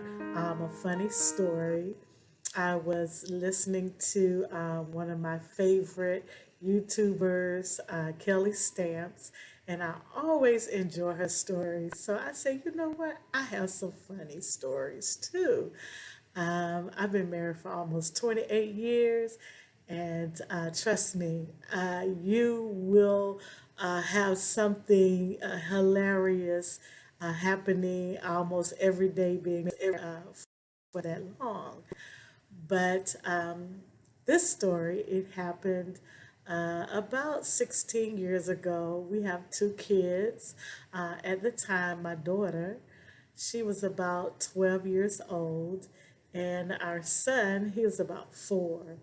a funny story. I was listening to one of my favorite YouTubers, Kelly Stamps, and I always enjoy her stories. So I say, you know what? I have some funny stories too. I've been married for almost 28 years, and trust me, you will have something hilarious happening almost every day, being for that long. But this story, it happened about 16 years ago. We have two kids. At the time, my daughter, she was about 12 years old, and our son, he was about 4.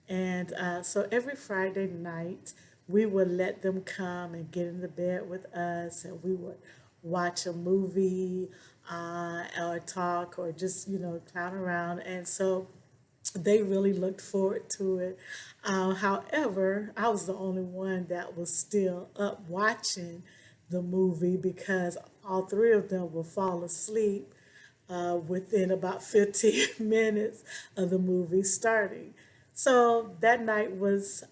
And so every Friday night, we would let them come and get in the bed with us, and we would watch a movie or talk or just, clown around. And so they really looked forward to it. However, I was the only one that was still up watching the movie because all three of them would fall asleep within about 15 minutes of the movie starting. So that night was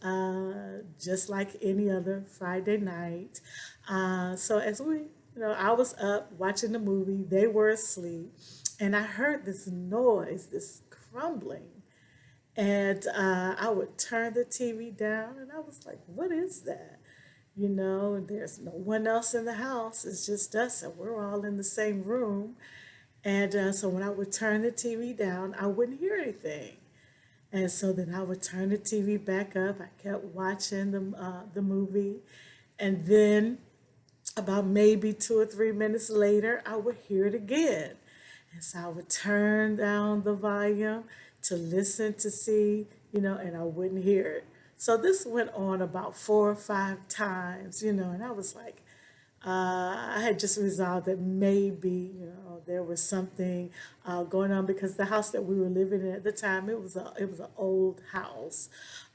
just like any other Friday night. So as I was up watching the movie, they were asleep, and I heard this noise, this crumbling. And I would turn the TV down, and I was like, what is that? There's no one else in the house. It's just us, and we're all in the same room. And so when I would turn the TV down, I wouldn't hear anything. And so then I would turn the TV back up. I kept watching the movie. And then about maybe 2 or 3 minutes later, I would hear it again. And so I would turn down the volume to listen to see, and I wouldn't hear it. So this went on about 4 or 5 times, and I was like, I had just resolved that maybe, there was something going on because the house that we were living in at the time, it was an old house.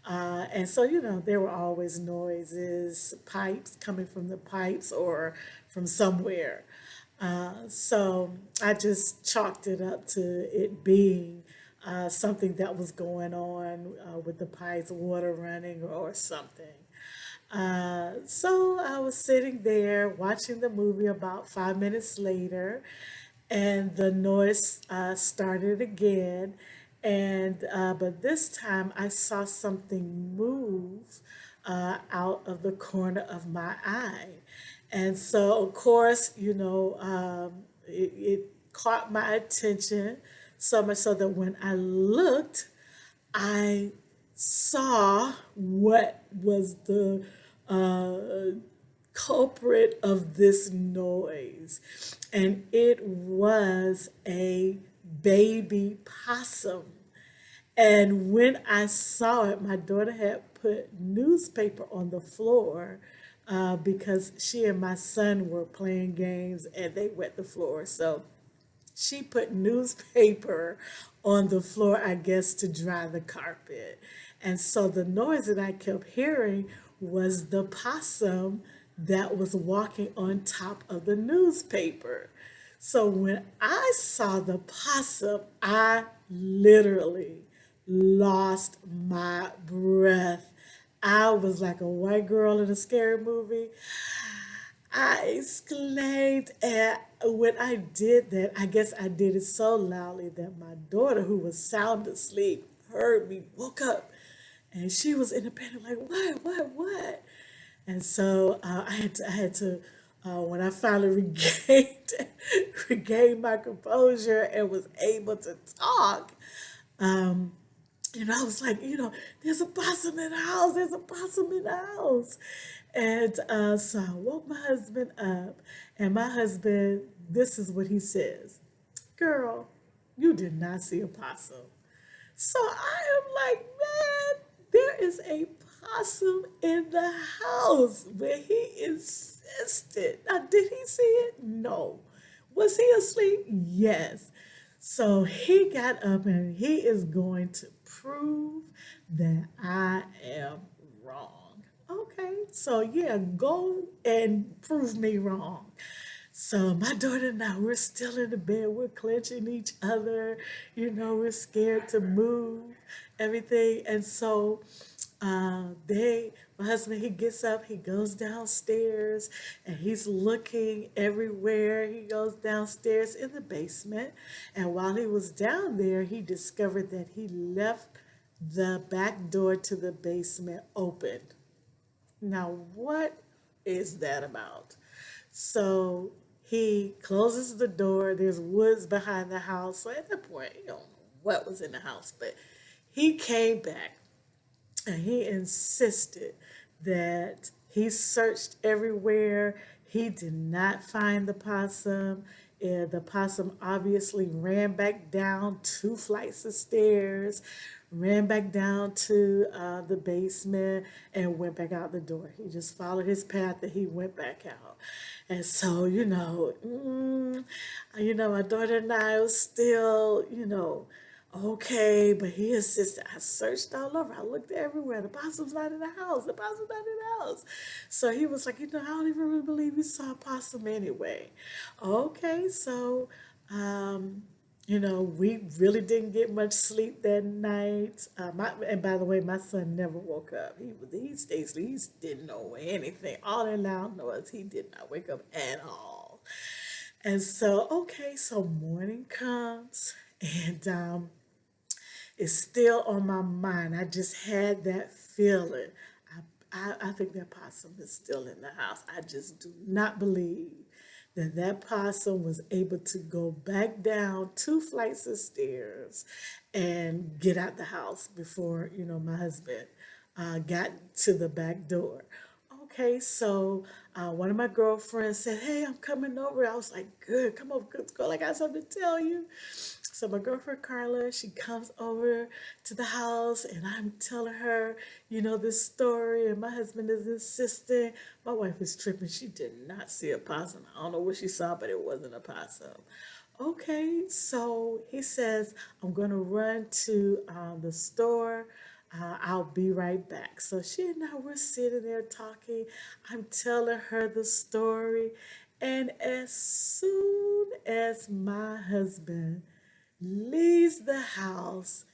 And so, there were always noises, pipes coming from the pipes or from somewhere. So I just chalked it up to it being something that was going on with the pipes, water running or something. So I was sitting there watching the movie about 5 minutes later, and the noise started again. And but this time I saw something move out of the corner of my eye, and so of course, it caught my attention so much so that when I looked, I saw what was the uh, culprit of this noise, and it was a baby possum. And when I saw it, my daughter had put newspaper on the floor because she and my son were playing games and they wet the floor. So she put newspaper on the floor, I guess, to dry the carpet. And so the noise that I kept hearing was the possum that was walking on top of the newspaper. So when I saw the possum, I literally lost my breath. I was like a white girl in a scary movie. I exclaimed, and when I did that, I guess I did it so loudly that my daughter, who was sound asleep, heard me, woke up, and she was in the bed like, what? And so when I finally regained my composure and was able to talk, um, I was like, there's a possum in the house. There's a possum in the house. And so I woke my husband up, and my husband, this is what he says: girl, you did not see a possum. So I am like, man, there is a possum in the house. But he insisted. Now, did he see it? No. Was he asleep? Yes. So he got up and he is going to prove that I am wrong. Okay, so yeah, go and prove me wrong. So my daughter and I, we're still in the bed. We're clenching each other. We're scared to move, everything. And so my husband, he gets up, he goes downstairs, and he's looking everywhere. He goes downstairs in the basement. And while he was down there, he discovered that he left the back door to the basement open. Now, what is that about? So he closes the door. There's woods behind the house. So at that point, you don't know what was in the house, but he came back and he insisted that he searched everywhere. He did not find the possum. And the possum obviously ran back down 2 flights of stairs, ran back down to the basement, and went back out the door. He just followed his path and he went back out. And so, my daughter and I was still, okay, but he insisted. I searched all over. I looked everywhere. The possum's not in the house. The possum's not in the house. So he was like, I don't even really believe you saw a possum anyway. Okay, so, we really didn't get much sleep that night. And by the way, my son never woke up. He stayed asleep. He didn't know anything. All that loud noise, he did not wake up at all. And so, okay, so morning comes, and it's still on my mind. I just had that feeling. I think that possum is still in the house. I just do not believe that possum was able to go back down 2 flights of stairs and get out the house before, my husband got to the back door. Okay, so one of my girlfriends said, "Hey, I'm coming over." I was like, "Good, come over, good girl. I got something to tell you." So my girlfriend Carla, she comes over to the house, and I'm telling her, this story, and my husband is insisting. My wife is tripping. She did not see a possum. I don't know what she saw, but it wasn't a possum. Okay, so he says, "I'm going to run to the store. I'll be right back." So she and I were sitting there talking. I'm telling her the story. And as soon as my husband leaves the house,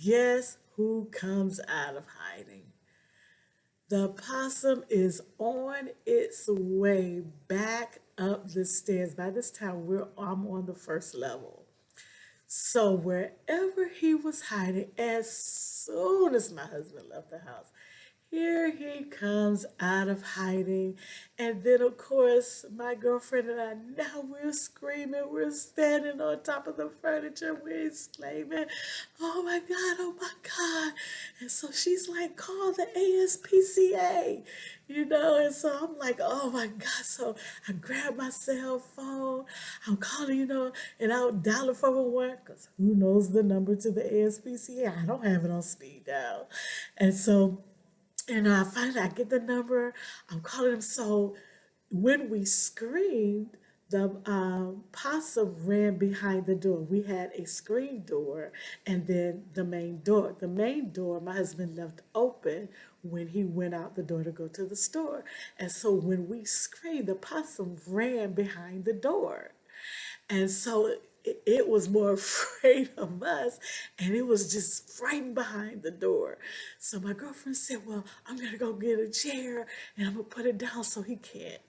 guess who comes out of hiding? The possum is on its way back up the stairs. By this time, I'm on the first level. So wherever he was hiding, as soon as my husband left the house, here he comes out of hiding. And then, of course, my girlfriend and I, now we're screaming. We're standing on top of the furniture. We're exclaiming, "Oh my God, oh my God." And so she's like, "Call the ASPCA," And so I'm like, "Oh my God." So I grab my cell phone. I'm calling, and I'll dial it 411 because who knows the number to the ASPCA? I don't have it on speed dial. And so, I finally I get the number. I'm calling him. So when we screamed, the possum ran behind the door. We had a screen door and then the main door. The main door my husband left open when he went out the door to go to the store. And so when we screamed, the possum ran behind the door. And so it was more afraid of us, and it was just right behind the door. So my girlfriend said, "Well, I'm going to go get a chair and I'm going to put it down so he can't,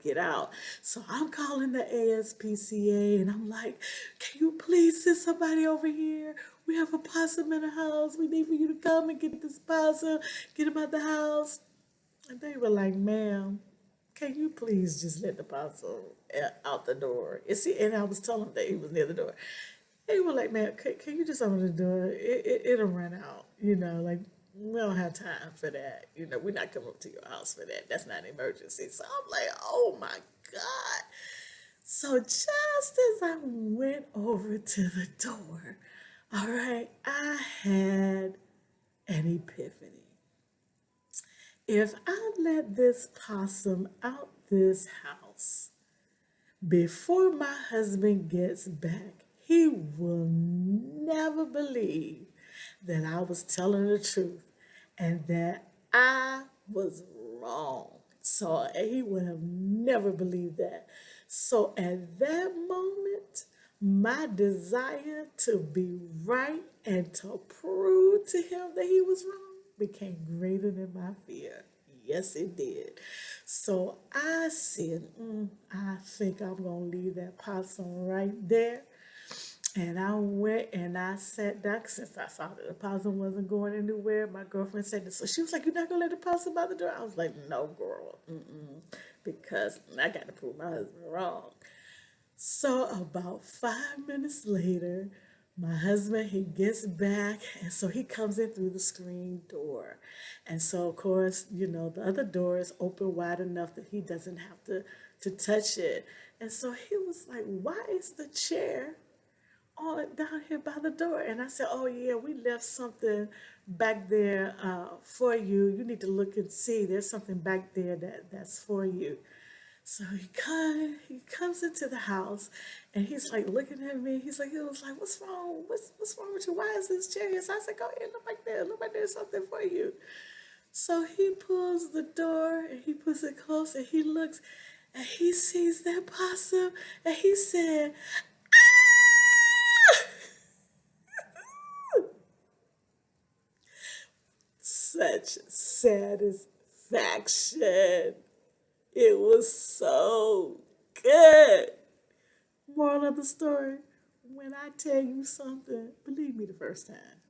get out." So I'm calling the ASPCA and I'm like, "Can you please send somebody over here? We have a possum in the house. We need for you to come and get this possum, get him out the house." And they were like, "Ma'am, can you please just let the possum out the door?" And I was telling him that he was near the door. They were like, "Man, can you just open the door? It'll run out. Like, we don't have time for that. We're not coming up to your house for that. That's not an emergency." So I'm like, "Oh my God." So just as I went over to the door, all right, I had an epiphany. If I let this possum out this house before my husband gets back, he will never believe that I was telling the truth and that I was wrong. So he would have never believed that. So at that moment, my desire to be right and to prove to him that he was wrong became greater than my fear. Yes, it did. So I said, I think I'm going to leave that possum right there. And I went and I sat down since I saw that the possum wasn't going anywhere. My girlfriend said this. So she was like, "You're not going to let the possum out the door?" I was like, "No, girl. Because I got to prove my husband wrong." So about 5 minutes later, my husband he gets back, and so he comes in through the screen door, and so of course the other door is open wide enough that he doesn't have to touch it, and so he was like, "Why is the chair all down here by the door?" And I said, "Oh yeah, we left something back there for you. You need to look and see. There's something back there that's for you." So he comes into the house and he's like looking at me. He was like, "What's wrong? What's wrong with you? Why is this chair here?" So I said, "Go ahead, look back there. Look like there's something for you." So he pulls the door and he puts it close and he looks and he sees that possum and he said, such satisfaction. It was so good. Moral of the story, when I tell you something, believe me the first time.